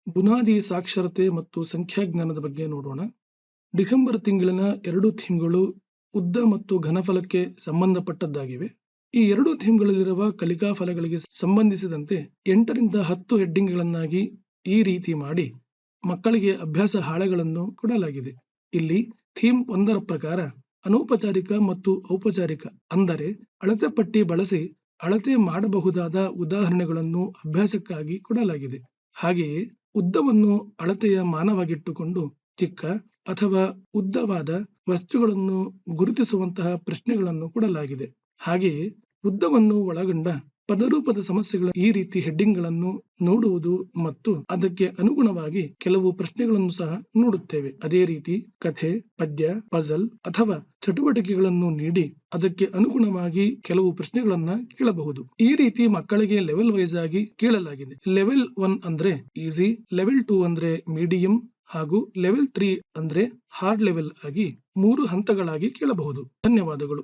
ಬುನಾದಿ ಸಾಕ್ಷರತೆ ಮತ್ತು ಸಂಖ್ಯಾಜ್ಞಾನದ ಬಗ್ಗೆ ನೋಡೋಣ. ಡಿಸೆಂಬರ್ ತಿಂಗಳಿನ 2 ಥೀಮ್ಗಳು ಉದ್ದ ಮತ್ತು ಘನಫಲಕ್ಕೆ ಸಂಬಂಧಪಟ್ಟದ್ದಾಗಿವೆ. ಈ 2 ಥೀಮ್ಗಳಲ್ಲಿರುವ ಕಲಿಕಾ ಫಲಗಳಿಗೆ ಸಂಬಂಧಿಸಿದಂತೆ 8 ರಿಂದ 10 ಹೆಡ್ಡಿಂಗ್ಗಳನ್ನಾಗಿ ಈ ರೀತಿ ಮಾಡಿ ಮಕ್ಕಳಿಗೆ ಅಭ್ಯಾಸ ಹಾಳೆಗಳನ್ನು ಕೊಡಲಾಗಿದೆ. ಇಲ್ಲಿ ಥೀಮ್ 1ರ ಪ್ರಕಾರ ಅನೌಪಚಾರಿಕ ಮತ್ತು ಔಪಚಾರಿಕ ಅಂದರೆ ಅಳತೆ ಪಟ್ಟಿ ಬಳಸಿ ಅಳತೆ ಮಾಡಬಹುದಾದ ಉದಾಹರಣೆಗಳನ್ನು ಅಭ್ಯಾಸಕ್ಕಾಗಿ ಕೊಡಲಾಗಿದೆ. ಹಾಗೆಯೇ ಉದ್ದವನ್ನು ಅಳತೆಯ ಮಾನವಾಗಿಟ್ಟುಕೊಂಡು ಚಿಕ್ಕ ಅಥವಾ ಉದ್ದವಾದ ವಸ್ತುಗಳನ್ನು ಗುರುತಿಸುವಂತಹ ಪ್ರಶ್ನೆಗಳನ್ನು ಕೊಡಲಾಗಿದೆ. ಹಾಗೆಯೇ ಉದ್ದವನ್ನು ಒಳಗೊಂಡ ಪದರೂಪದ ಸಮಸ್ಯೆಗಳ ಈ ರೀತಿ ಹೆಡ್ಡಿಂಗ್ಗಳನ್ನು ನೋಡುವುದು ಮತ್ತು ಅದಕ್ಕೆ ಅನುಗುಣವಾಗಿ ಕೆಲವು ಪ್ರಶ್ನೆಗಳನ್ನು ಸಹ ನೋಡುತ್ತೇವೆ. ಅದೇ ರೀತಿ ಕಥೆ, ಪದ್ಯ, ಪಜಲ್ ಅಥವಾ ಚಟುವಟಿಕೆಗಳನ್ನು ನೀಡಿ ಅದಕ್ಕೆ ಅನುಗುಣವಾಗಿ ಕೆಲವು ಪ್ರಶ್ನೆಗಳನ್ನ ಕೇಳಬಹುದು. ಈ ರೀತಿ ಮಕ್ಕಳಿಗೆ ಲೆವೆಲ್ ವೈಸ್ ಆಗಿ ಕೇಳಲಾಗಿದೆ. ಲೆವೆಲ್ 1 ಅಂದ್ರೆ ಈಸಿ, ಲೆವೆಲ್ 2 ಅಂದ್ರೆ ಮೀಡಿಯಂ ಹಾಗೂ ಲೆವೆಲ್ 3 ಅಂದ್ರೆ ಹಾರ್ಡ್ ಲೆವೆಲ್ ಆಗಿ 3 ಹಂತಗಳಾಗಿ ಕೇಳಬಹುದು. ಧನ್ಯವಾದಗಳು.